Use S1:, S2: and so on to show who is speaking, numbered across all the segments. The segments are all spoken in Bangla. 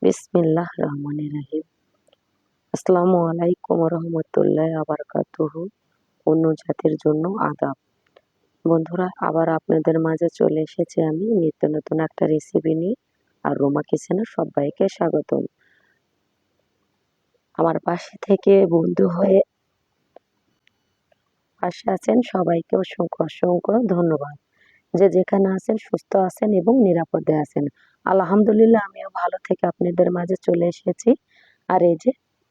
S1: বিসমিল্লাহ রহমানির রহিম। আসসালামু আলাইকুম রহমতুল্লাহ আবরকাতুহু। অন্য জাতির জন্য আদাব। বন্ধুরা, আবার আপনাদের মাঝে চলে এসেছি আমি নিত্য নতুন একটা রেসিপি নিয়ে। আর রোমা কিচেনে সবাইকে স্বাগতম। আমার পাশে থেকে বন্ধু হয়ে পাশে আছেন সবাইকে অসংখ্য অসংখ্য ধন্যবাদ। যে যেখানে আছেন সুস্থ আছেন এবং নিরাপদে আছেন। আলহামদুলিল্লাহ, আমিও ভালো থেকে আপনাদের মাঝে চলে এসেছি। আর এই যে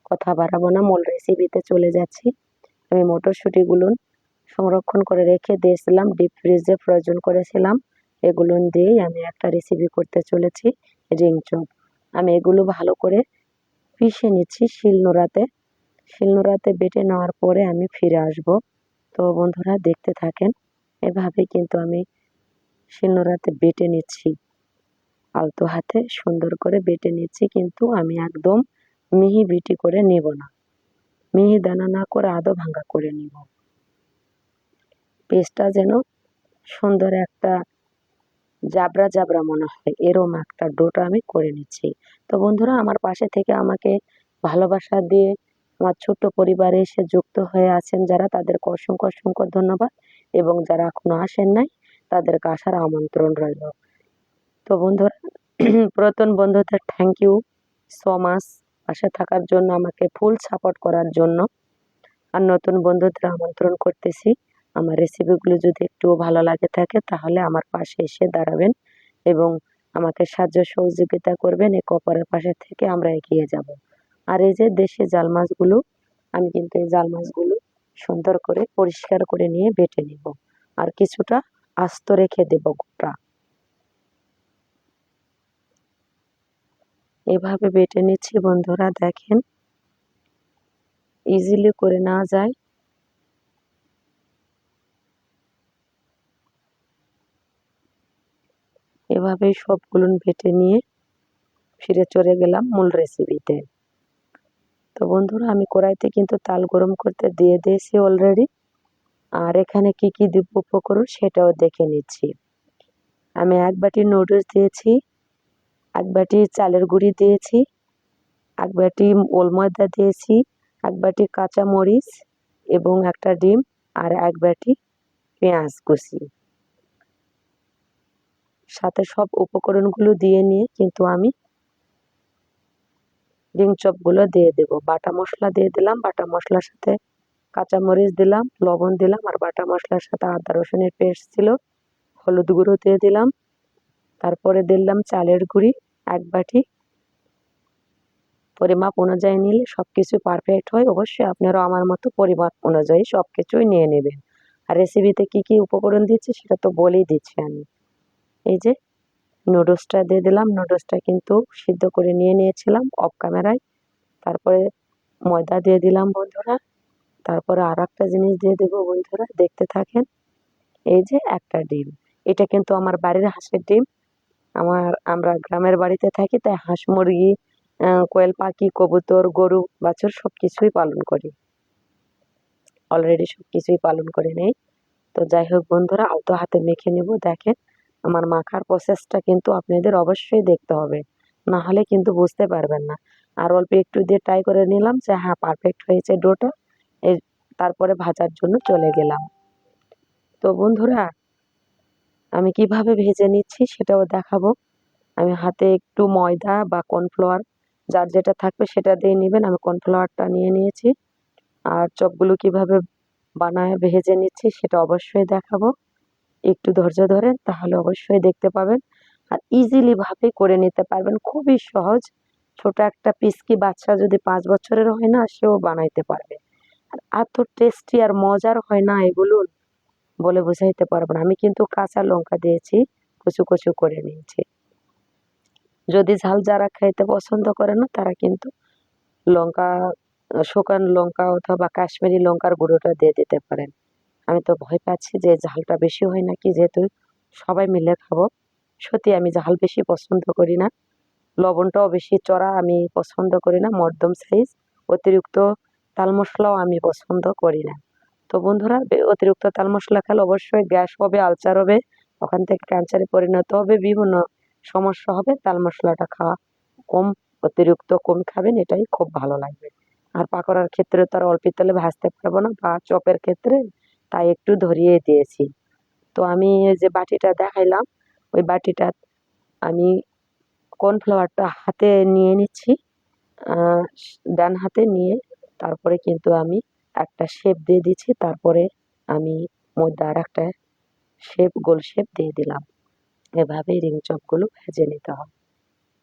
S1: কথা বাড়াবো না, মূল রেসিপিতে চলে যাচ্ছি। আমি মটরশুঁটিগুলো সংরক্ষণ করে রেখে দিয়েছিলাম, ডিপ ফ্রিজে ফ্রোজেন করেছিলাম। এগুলো দিয়েই আমি একটা রেসিপি করতে চলেছি, রিং চপ। আমি এগুলো ভালো করে পিষে নিচ্ছি শিলনোড়াতে বেটে নেওয়ার পরে আমি ফিরে আসব। তো বন্ধুরা দেখতে থাকেন। এভাবেই কিন্তু আমি শিলনোড়াতে বেটে নিচ্ছি, আলতো হাতে সুন্দর করে বেটে নিচ্ছি, কিন্তু আমি একদম মিহি বিটি করে নেব না, মিহি দানা না করে আধো ভাঙা করে নিব। পেস্টটা যেন সুন্দর একটা জাবরা জাবরা মনে হয়, এরম একটা ডোটা আমি করে নিচ্ছি। তো বন্ধুরা, আমার পাশে থেকে আমাকে ভালোবাসা দিয়ে আমার ছোট্ট পরিবারে এসে যুক্ত হয়ে আছেন যারা, তাদেরকে অসংখ্য অসংখ্য ধন্যবাদ। এবং যারা এখনো আসেন নাই, তাদেরকে আসার আমন্ত্রণ রইল। তো বন্ধুরা, পুরাতন বন্ধুদের থ্যাংক ইউ সো মাচ, পাশে থাকার জন্য, আমাকে ফুল সাপোর্ট করার জন্য। আর নতুন বন্ধুদের আমন্ত্রণ করতেছি, আমার রেসিপিগুলো যদি একটুও ভালো লাগে থাকে তাহলে আমার পাশে এসে দাঁড়াবেন এবং আমাকে সাহায্য সহযোগিতা করবেন। একে অপরের পাশে থেকে আমরা এগিয়ে যাব। আর এই যে দেশি জাল মাছগুলো, আমি কিন্তু এই জাল মাছগুলো সুন্দর করে পরিষ্কার করে নিয়ে বেটে নিব, আর কিছুটা আস্ত রেখে দেব গোটা। এভাবে বেটে নিচ্ছি বন্ধুরা, দেখেন ইজিলি করে নেওয়া যায়। এভাবেই সবগুলো বেটে নিয়ে ফিরে চলে গেলাম মূল রেসিপিতে। তো বন্ধুরা, আমি কড়াইতে কিন্তু তাল গরম করতে দিয়ে দিয়েছি অলরেডি। আর এখানে কি কি দিব উপকরণ সেটাও দেখে নিচ্ছি। আমি 1 বাটি নুডলস দিয়েছি, 1 বাটি চালের গুঁড়ি দিয়েছি, 1 বাটি ওল ময়দা দিয়েছি, 1 বাটি কাঁচা মরিচ এবং একটা ডিম, আর 1 বাটি পেঁয়াজ কুচি। সাথে সব উপকরণগুলো দিয়ে নিয়ে কিন্তু আমি রিং চপগুলো দিয়ে দেব। বাটা মশলা দিয়ে দিলাম, বাটা মশলার সাথে কাঁচামরিচ দিলাম, লবণ দিলাম, আর বাটা মশলার সাথে আদা রসুনের পেস্ট ছিল, হলুদ গুঁড়ো দিয়ে দিলাম। তারপরে দিলাম চালের গুঁড়ি 1 বাটি। পরিমাপ অনুযায়ী নিলে সব কিছু পারফেক্ট হয়। অবশ্যই আপনারাও আমার মতো পরিমাপ অনুযায়ী সব কিছুই নিয়ে নেবেন। আর রেসিপিতে কি কি উপকরণ দিচ্ছি সেটা তো বলেই দিচ্ছি আমি। এই যে নুডলসটা দিয়ে দিলাম, নুডলসটা কিন্তু সিদ্ধ করে নিয়ে নিয়েছিলাম অফ ক্যামেরায়। তারপরে ময়দা দিয়ে দিলাম বন্ধুরা। তারপরে আর একটা জিনিস দিয়ে দেবো বন্ধুরা, দেখতে থাকেন। এই যে একটা ডিম, এটা কিন্তু আমার বাড়ির হাঁসের ডিম। আমরা গ্রামের বাড়িতে থাকি, তাই হাঁস মুরগি, কোয়েল পাখি, কবুতর, গরু বাছুর সব কিছুই পালন করি, অলরেডি সব কিছুই পালন করে নেই। তো যাই হোক বন্ধুরা, আলতো হাতে মেখে নেব। দেখেন আমার মাখার প্রসেসটা কিন্তু আপনাদের অবশ্যই দেখতে হবে, না হলে কিন্তু বুঝতে পারবেন না। আর অল্প একটু দিয়ে ট্রাই করে নিলাম যে হ্যাঁ পারফেক্ট হয়েছে ডোটা। এই তারপরে ভাজার জন্য চলে গেলাম। তো বন্ধুরা, আমি কিভাবে ভেজে নিচ্ছি সেটাও দেখাবো। আমি হাতে একটু ময়দা বা কর্নফ্লাওয়ার, যার যেটা থাকবে সেটা দিয়ে নেবেন। আমি কর্নফ্লাওয়ারটা নিয়ে নিয়েছি। আর চপগুলো কিভাবে বানায় ভেজে নিচ্ছি সেটা অবশ্যই দেখাবো। একটু ধৈর্য ধরেন, তাহলে অবশ্যই দেখতে পাবেন। আর ইজিলি ভাবে করে নিতে পারবেন, খুবই সহজ। ছোট একটা পিচকি বাচ্চা যদি 5 বছরের হয় না, সেও বানাইতে পারবে। আর এত টেস্টি আর মজার হয় না এগুলো, বলে বোঝাইতে পারবো না। আমি কিন্তু কাঁচা লঙ্কা দিয়েছি, কুচু কুচু করে নিয়েছি। যদি ঝাল যারা খাইতে পছন্দ করে না, তারা কিন্তু লঙ্কা, শুকানো লঙ্কা অথবা কাশ্মীরি লঙ্কার গুঁড়োটা দিয়ে দিতে পারেন। আমি তো ভয় পাচ্ছি যে ঝালটা বেশি হয় নাকি, যেহেতু সবাই মিলে খাবো। সত্যি আমি ঝাল বেশি পছন্দ করি না, লবণটাও বেশি চড়া আমি পছন্দ করি না, মধ্যম সাইজ। অতিরিক্ত তাল মশলাও আমি পছন্দ করি না। তো বন্ধুরা, অতিরিক্ত তাল মশলা খেলে অবশ্যই গ্যাস হবে, আলসার হবে, ওখান থেকে ক্যান্সারে পরিণত হবে, বিভিন্ন সমস্যা হবে। তাল মশলাটা খাওয়া কম অতিরিক্ত কম খাবেন, এটাই খুব ভালো লাগবে। আর পাকোড়ার ক্ষেত্রে তো আর অল্প তেলে ভাজতে পারবো না, বা চপের ক্ষেত্রে, তাই একটু ধরিয়ে দিয়েছি। তো আমি এই যে বাটিটা দেখাইলাম, ওই বাটিটা আমি কর্নফ্লাওয়ারটা হাতে নিয়ে নিচ্ছি, ডান হাতে নিয়ে তারপরে কিন্তু আমি একটা শেপ দিয়ে দিচ্ছি, তারপরে আমি মধ্যে আর একটা শেপ, গোল শেপ দিয়ে দিলাম। এভাবেই রিং চপগুলো ভেজে নিতে হয়।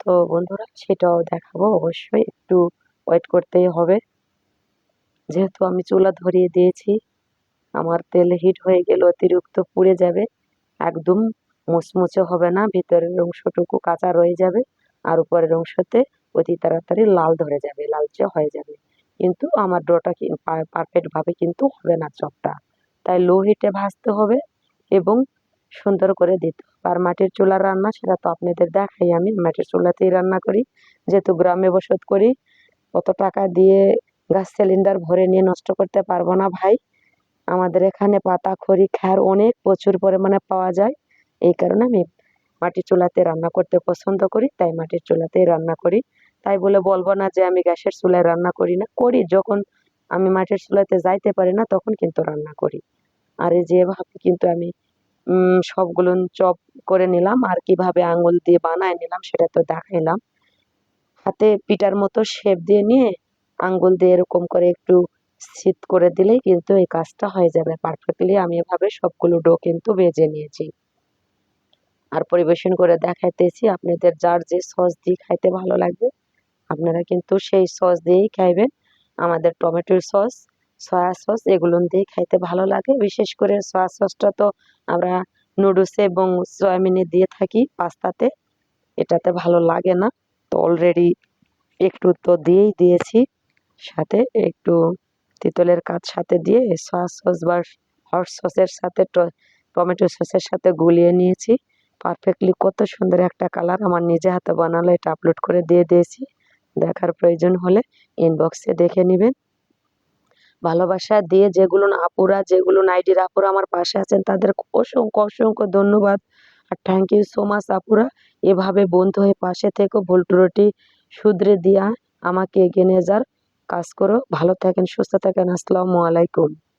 S1: তো বন্ধুরা সেটাও দেখাবো অবশ্যই, একটু ওয়েট করতেই হবে। যেহেতু আমি চুলা ধরিয়ে দিয়েছি, আমার তেল হিট হয়ে গেলে অতিরিক্ত পুড়ে যাবে, একদম মুচমুচে হবে না, ভিতরের অংশটুকু কাঁচা রয়ে যাবে, আর উপরের অংশতে অতি তাড়াতাড়ি লাল ধরে যাবে, লালচে হয়ে যাবে। কিন্তু আমার ডোটা পারফেক্টভাবে কিন্তু হবে না চপটা, তাই লো হিটে ভাজতে হবে এবং সুন্দর করে দিতে হবে। আর মাটির চুলার রান্না সেটা তো আপনাদের দেখাই, আমি মাটির চুলাতেই রান্না করি, যেহেতু গ্রামে বসত করি। অত টাকা দিয়ে গ্যাস সিলিন্ডার ভরে নিয়ে নষ্ট করতে পারবো না ভাই। আমাদের এখানে পাতা খড়ি খ্যার অনেক প্রচুর পরিমাণে পাওয়া যায়, এই কারণে আমি মাটির চুলাতে রান্না করতে পছন্দ করি, তাই মাটির চুলাতেই রান্না করি। তাই বলে বলবো না যে আমি গ্যাসের চুলায় রান্না করি না, করি। যখন আমি মাটির চুলাতে যাইতে পারি না তখন কিন্তু রান্না করি। আর এই যেভাবে কিন্তু আমি সবগুলো চপ করে নিলাম, আর কিভাবে আঙুল দিয়ে বানায় নিলাম সেটা তো দেখাইলাম। হাতে পিঠার মতো শেপ দিয়ে নিয়ে আঙ্গুল দিয়ে এরকম করে একটু ছিদ করে দিলেই কিন্তু এই কাজটা হয়ে যাবে পারফেক্টলি। আমি এভাবে সবগুলো ডো কিন্তু ভেজে নিয়েছি আর পরিবেশন করে দেখাইতেছি। আপনাদের যার যে সস দিয়ে খাইতে ভালো লাগবে আপনারা কিন্তু সেই সস দিয়েই খাইবেন। আমাদের টমেটোর সস, সয়া সস এগুলো দিয়ে খাইতে ভালো লাগে। বিশেষ করে সয়া সসটা তো আমরা নুডলসে এবং সয়াবিনে দিয়ে থাকি, পাস্তাতে, এটাতে ভালো লাগে না। তো অলরেডি একটু তো দিয়েই দিয়েছি, সাথে একটু তেঁতুলের কাজ সাথে দিয়ে সয়া সস বা হট সসের সাথে টমেটো সসের সাথে গুলিয়ে নিয়েছি। পারফেক্টলি কত সুন্দর একটা কালার, আমার নিজে হাতে বানালো, এটা আপলোড করে দিয়ে দিয়েছি। দেখার প্রয়োজন হলে ইনবক্সে দেখে নেবেন। ভালোবাসা দিয়ে যেগুলো আপুরা, যেগুলো নাইডির আপুরা আমার পাশে আছেন তাদের অসংখ্য অসংখ্য ধন্যবাদ আর থ্যাংক ইউ সো মাচ আপুরা। এভাবে বন্ধু হয়ে পাশে থেকো, ভুল ত্রুটি শুধরে দিয়া আমাকে এগিয়ে নিয়ে যাওয়ার কাজ করো। ভালো থাকেন, সুস্থ থাকেন। আসসালামু আলাইকুম।